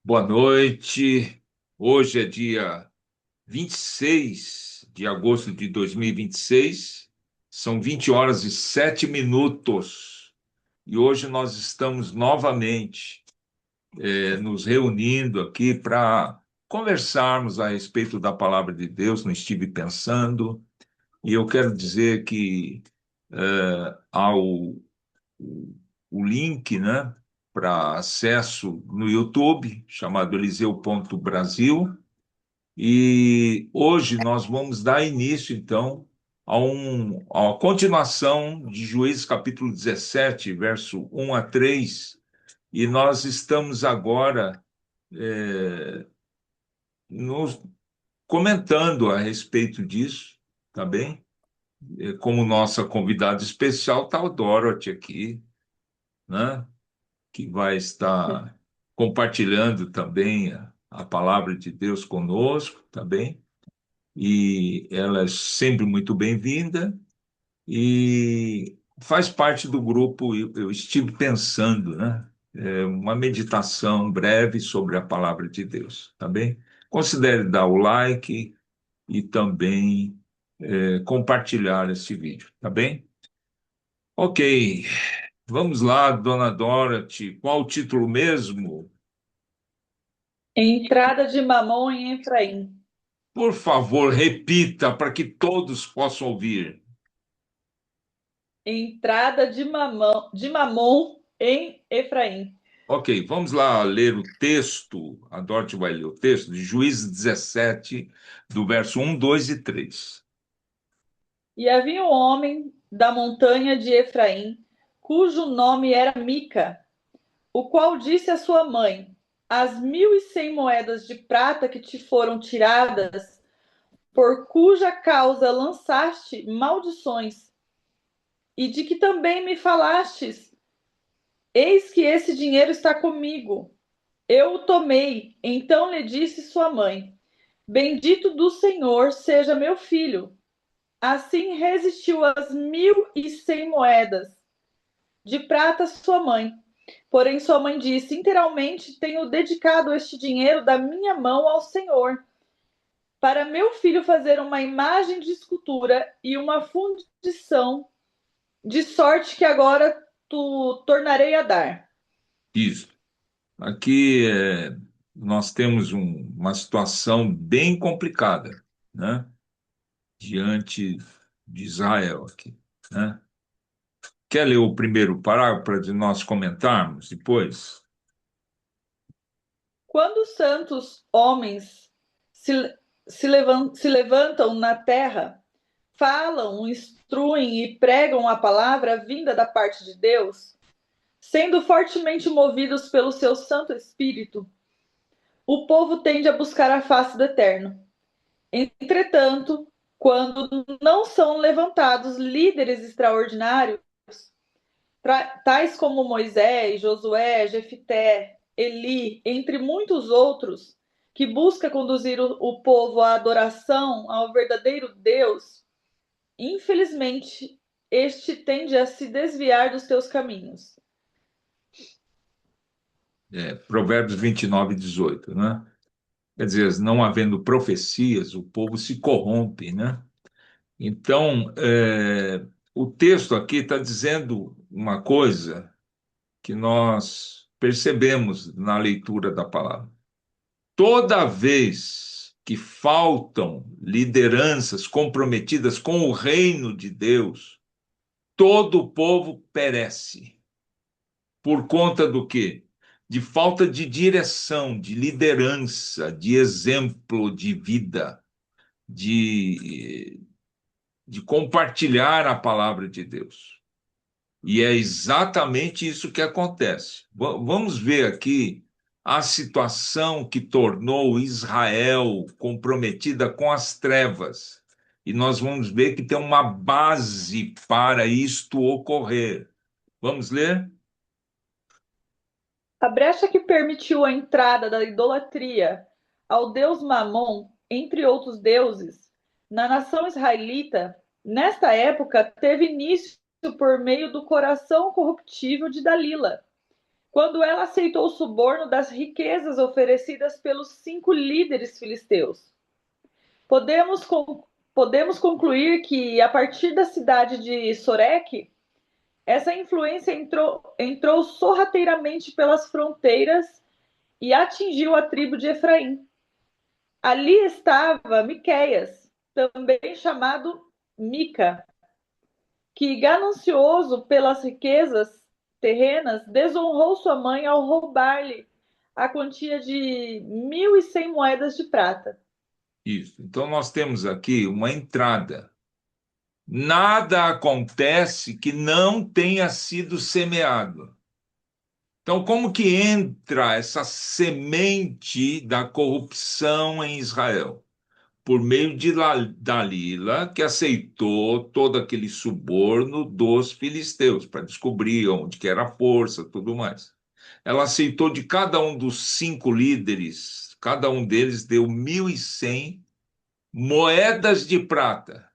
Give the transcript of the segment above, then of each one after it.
Boa noite. Hoje é dia 26 de agosto de 2026. São 20 horas e 7 minutos. E hoje nós estamos novamente nos reunindo aqui para conversarmos a respeito da palavra de Deus. Não estive pensando. E eu quero dizer que há o link, né, para acesso no YouTube, chamado Eliseu.Brasil. E hoje nós vamos dar início, então, a uma continuação de Juízes capítulo 17, verso 1 a 3. E nós estamos agora nos comentando a respeito disso, tá bem? Como nossa convidada especial está o Dorothy aqui, né? Que vai estar compartilhando também a palavra de Deus conosco, tá bem? E ela é sempre muito bem-vinda e faz parte do grupo. Eu estive pensando, né? Uma meditação breve sobre a palavra de Deus, tá bem? Considere dar o like e também compartilhar esse vídeo, tá bem? Ok, vamos lá, dona Dorothy. Qual o título mesmo? Entrada de Mamom em Efraim. Por favor, repita para que todos possam ouvir. Entrada de Mamom em Efraim. Ok, vamos lá ler o texto. A Dorothy vai ler o texto de Juízes 17, do verso 1, 2 e 3. E havia um homem da montanha de Efraim, cujo nome era Mica, o qual disse à sua mãe: As 1.100 moedas de prata que te foram tiradas, por cuja causa lançaste maldições, e de que também me falastes, eis que esse dinheiro está comigo. Eu o tomei. Então lhe disse sua mãe: Bendito do Senhor seja meu filho. Assim resistiu às 1.100 moedas de prata sua mãe. Porém, sua mãe disse: Inteiramente tenho dedicado este dinheiro da minha mão ao Senhor, para meu filho fazer uma imagem de escultura e uma fundição, de sorte que agora tu tornarei a dar. Isso. Aqui nós temos uma situação bem complicada, né? Diante de Israel aqui, né? Quer ler o primeiro parágrafo para nós comentarmos depois? Quando os santos homens se, se levantam na terra, falam, instruem e pregam a palavra vinda da parte de Deus, sendo fortemente movidos pelo seu Santo Espírito, o povo tende a buscar a face do Eterno. Entretanto, quando não são levantados líderes extraordinários, tais como Moisés, Josué, Jefité, Eli, entre muitos outros, que busca conduzir o povo à adoração ao verdadeiro Deus, infelizmente, este tende a se desviar dos teus caminhos. Provérbios 29, 18, né? Quer dizer, não havendo profecias, o povo se corrompe, né? Então, o texto aqui está dizendo uma coisa que nós percebemos na leitura da palavra. Toda vez que faltam lideranças comprometidas com o reino de Deus, todo o povo perece. Por conta do quê? De falta de direção, de liderança, de exemplo de vida, de, de compartilhar a palavra de Deus. E é exatamente isso que acontece. Vamos ver aqui a situação que tornou Israel comprometida com as trevas. E nós vamos ver que tem uma base para isto ocorrer. Vamos ler? A brecha que permitiu a entrada da idolatria ao deus Mamon, entre outros deuses, na nação israelita, nesta época, teve início por meio do coração corruptível de Dalila, quando ela aceitou o suborno das riquezas oferecidas pelos 5 líderes filisteus. Podemos, podemos concluir que, a partir da cidade de Sorek, essa influência entrou sorrateiramente pelas fronteiras e atingiu a tribo de Efraim. Ali estava Miqueias, também chamado Mica, que, ganancioso pelas riquezas terrenas, desonrou sua mãe ao roubar-lhe a quantia de 1.100 moedas de prata. Isso. Então nós temos aqui uma entrada. Nada acontece que não tenha sido semeado. Então, como que entra essa semente da corrupção em Israel? Por meio de Dalila, que aceitou todo aquele suborno dos filisteus, para descobrir onde que era a força, tudo mais. Ela aceitou de cada um dos 5 líderes, cada um deles deu 1.100 moedas de prata.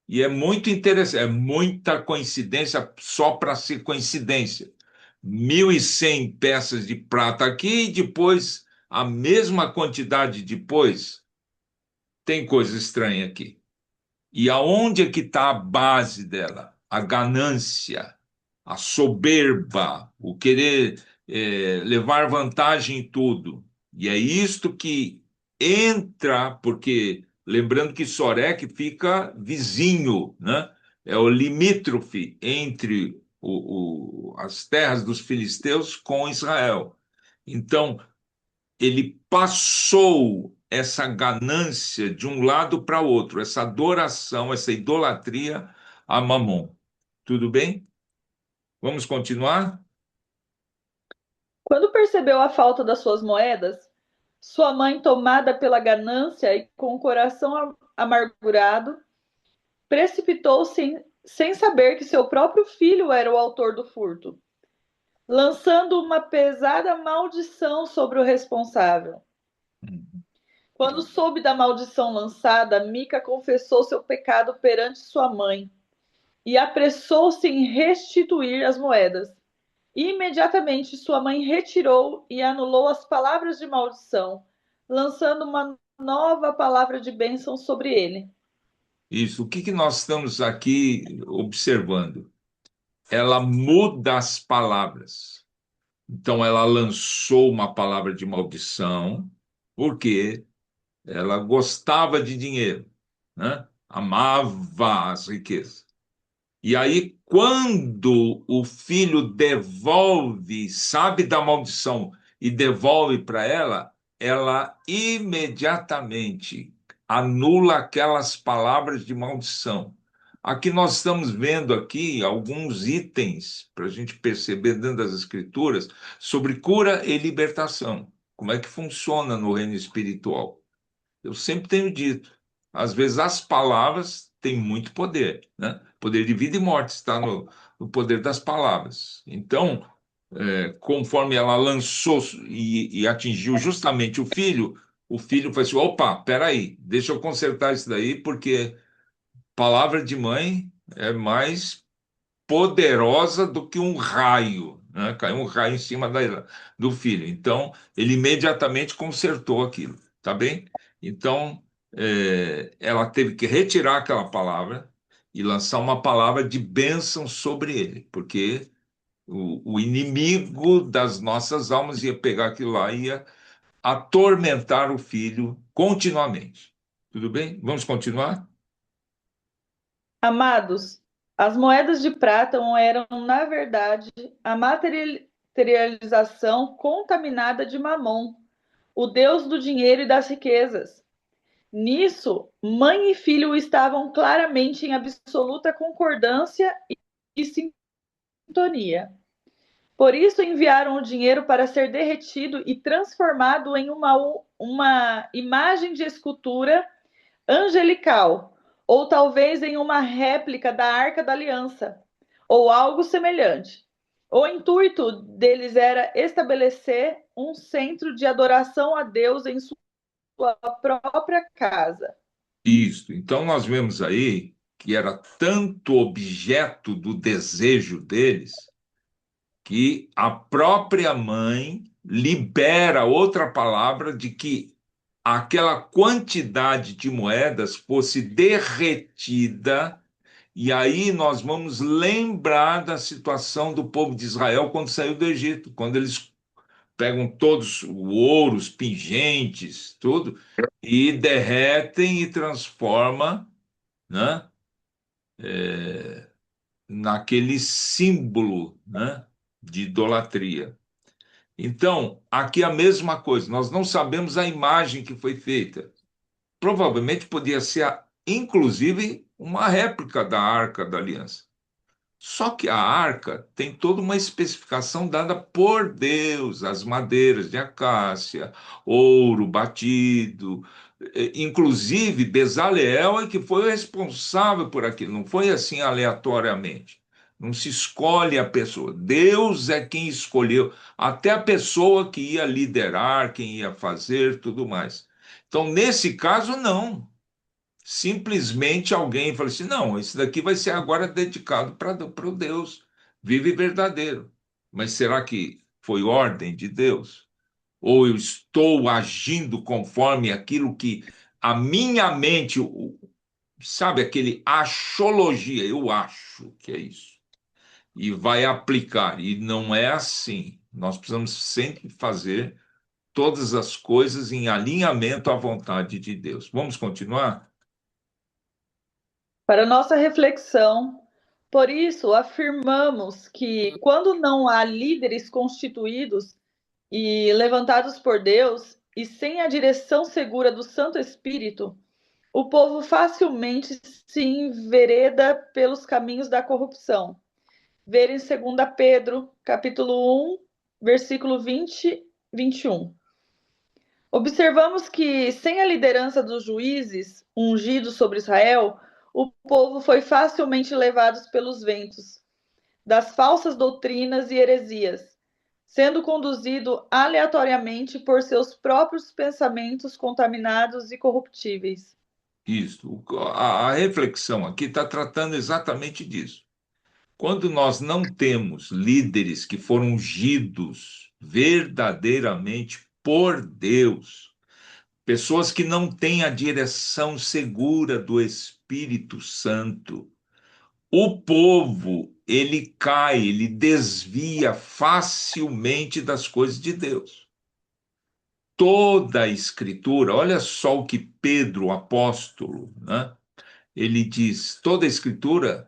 E é muito interessante, é muita coincidência só para ser coincidência. 1.100 peças de prata aqui e depois a mesma quantidade depois. Tem coisa estranha aqui. E aonde é que está a base dela? A ganância, a soberba, o querer levar vantagem em tudo. E é isto que entra, porque lembrando que Sorek fica vizinho, né? É o limítrofe entre as terras dos filisteus com Israel. Então, ele passou essa ganância de um lado para o outro, essa adoração, essa idolatria a Mamon. Tudo bem? Vamos continuar? Quando percebeu a falta das suas moedas, sua mãe, tomada pela ganância e com o coração amargurado, precipitou-se sem saber que seu próprio filho era o autor do furto, lançando uma pesada maldição sobre o responsável. Quando soube da maldição lançada, Mica confessou seu pecado perante sua mãe e apressou-se em restituir as moedas. Imediatamente sua mãe retirou e anulou as palavras de maldição, lançando uma nova palavra de bênção sobre ele. Isso. O que que nós estamos aqui observando? Ela muda as palavras. Então, ela lançou uma palavra de maldição, porque ela gostava de dinheiro, né? Amava as riquezas. E aí, quando o filho devolve, sabe da maldição e devolve para ela, ela imediatamente anula aquelas palavras de maldição. Aqui nós estamos vendo aqui alguns itens para a gente perceber dentro das escrituras sobre cura e libertação. Como é que funciona no reino espiritual? Eu sempre tenho dito, às vezes as palavras têm muito poder, né? Poder de vida e morte está no poder das palavras. Então, conforme ela lançou e atingiu justamente o filho falou assim: opa, peraí, deixa eu consertar isso daí, porque palavra de mãe é mais poderosa do que um raio, né? Caiu um raio em cima do filho. Então, ele imediatamente consertou aquilo, tá bem? Então, ela teve que retirar aquela palavra e lançar uma palavra de bênção sobre ele, porque o inimigo das nossas almas ia pegar aquilo lá e ia atormentar o filho continuamente. Tudo bem? Vamos continuar? Amados, as moedas de prata eram, na verdade, a materialização contaminada de Mamon, o deus do dinheiro e das riquezas. Nisso, mãe e filho estavam claramente em absoluta concordância e sintonia. Por isso enviaram o dinheiro para ser derretido e transformado em uma imagem de escultura angelical, ou talvez em uma réplica da Arca da Aliança, ou algo semelhante. O intuito deles era estabelecer um centro de adoração a Deus em sua própria casa. Isso. Então, nós vemos aí que era tanto objeto do desejo deles que a própria mãe libera outra palavra de que aquela quantidade de moedas fosse derretida, e aí nós vamos lembrar da situação do povo de Israel quando saiu do Egito, quando eles pegam todos o ouro, os pingentes, tudo, e derretem e transforma, né, naquele símbolo, né, de idolatria. Então, aqui é a mesma coisa, nós não sabemos a imagem que foi feita. Provavelmente podia ser, inclusive, uma réplica da Arca da Aliança. Só que a arca tem toda uma especificação dada por Deus, as madeiras de acácia, ouro batido, inclusive Bezaleel é que foi o responsável por aquilo, não foi assim aleatoriamente. Não se escolhe a pessoa, Deus é quem escolheu, até a pessoa que ia liderar, quem ia fazer, tudo mais. Então, nesse caso, não. Simplesmente alguém falou assim: não, esse daqui vai ser agora dedicado para o Deus vivo e verdadeiro. Mas será que foi ordem de Deus? Ou eu estou agindo conforme aquilo que a minha mente, sabe, aquele achologia, eu acho que é isso, e vai aplicar. E não é assim. Nós precisamos sempre fazer todas as coisas em alinhamento à vontade de Deus. Vamos continuar? Para nossa reflexão, por isso, afirmamos que, quando não há líderes constituídos e levantados por Deus, e sem a direção segura do Santo Espírito, o povo facilmente se envereda pelos caminhos da corrupção. Ver em 2 Pedro, capítulo 1, versículo 20, 21. Observamos que, sem a liderança dos juízes ungidos sobre Israel, o povo foi facilmente levado pelos ventos das falsas doutrinas e heresias, sendo conduzido aleatoriamente por seus próprios pensamentos contaminados e corruptíveis. Isso. A reflexão aqui está tratando exatamente disso. Quando nós não temos líderes que foram ungidos verdadeiramente por Deus, pessoas que não têm a direção segura do Espírito Santo, o povo, ele cai, ele desvia facilmente das coisas de Deus. Toda a Escritura, olha só o que Pedro, o apóstolo, né? Ele diz: toda a Escritura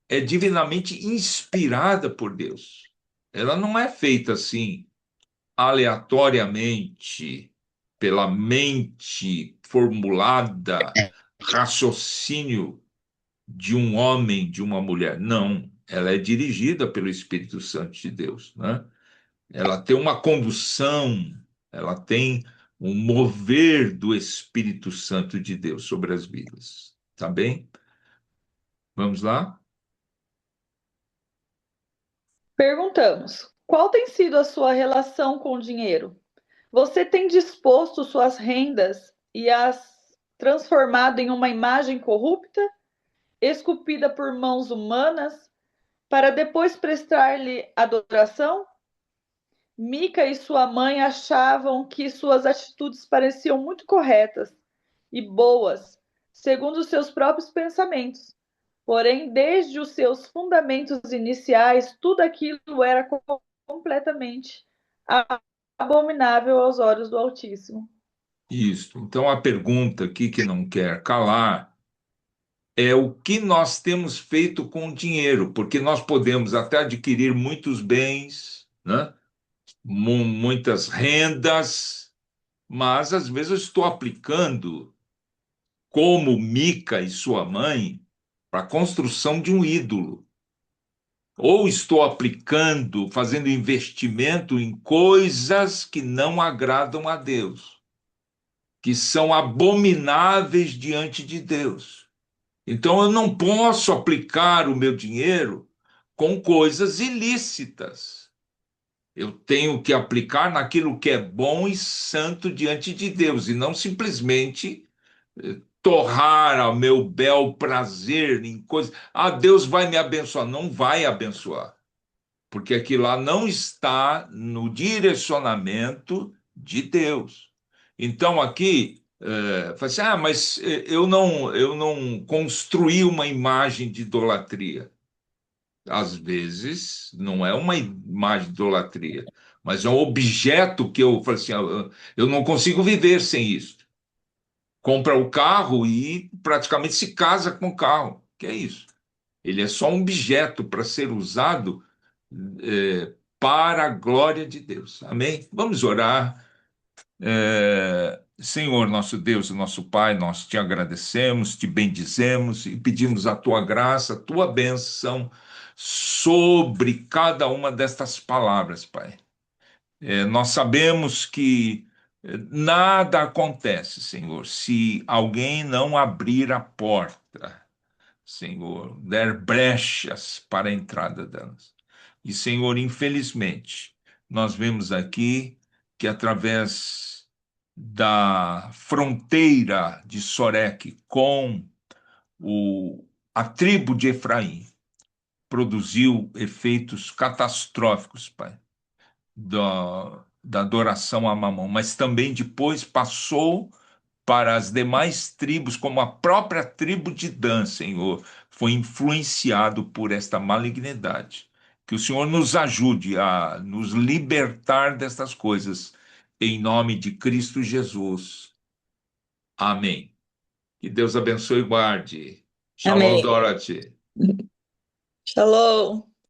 é divinamente inspirada por Deus. Ela não é feita assim, aleatoriamente, pela mente formulada, raciocínio de um homem, de uma mulher. Não, ela é dirigida pelo Espírito Santo de Deus, né? Ela tem uma condução, ela tem um mover do Espírito Santo de Deus sobre as vidas. Tá bem? Vamos lá? Perguntamos: qual tem sido a sua relação com o dinheiro? Você tem disposto suas rendas e as transformado em uma imagem corrupta, esculpida por mãos humanas, para depois prestar-lhe adoração? Mica e sua mãe achavam que suas atitudes pareciam muito corretas e boas, segundo os seus próprios pensamentos. Porém, desde os seus fundamentos iniciais, tudo aquilo era completamente abominável aos olhos do Altíssimo. Isso. Então, a pergunta aqui que não quer calar é o que nós temos feito com o dinheiro, porque nós podemos até adquirir muitos bens, né? Muitas rendas, mas às vezes eu estou aplicando, como Mica e sua mãe, para a construção de um ídolo. Ou estou aplicando, fazendo investimento em coisas que não agradam a Deus, que são abomináveis diante de Deus. Então eu não posso aplicar o meu dinheiro com coisas ilícitas. Eu tenho que aplicar naquilo que é bom e santo diante de Deus, e não simplesmente torrar ao meu bel prazer em coisas. Ah, Deus vai me abençoar. Não vai abençoar. porque aquilo lá não está no direcionamento de Deus. Então aqui fala assim, mas eu não construí uma imagem de idolatria. Às vezes não é uma imagem de idolatria, mas é um objeto que eu falei assim, eu não consigo viver sem isso. Compra o carro e praticamente se casa com o carro. Que é isso? Ele é só um objeto para ser usado para a glória de Deus. Amém? Vamos orar. Senhor, nosso Deus e nosso Pai, nós te agradecemos, te bendizemos e pedimos a tua graça, a tua bênção sobre cada uma destas palavras, Pai. Nós sabemos que nada acontece, Senhor, se alguém não abrir a porta. Senhor, der brechas para a entrada delas. E, Senhor, infelizmente, nós vemos aqui que através da fronteira de Soreque com a tribo de Efraim, produziu efeitos catastróficos, Pai, da adoração a Mamon, mas também depois passou para as demais tribos, como a própria tribo de Dan, Senhor, foi influenciado por esta malignidade. Que o Senhor nos ajude a nos libertar destas coisas, em nome de Cristo Jesus. Amém. Que Deus abençoe e guarde. Shalom, Amém. Dorothy. Shalom.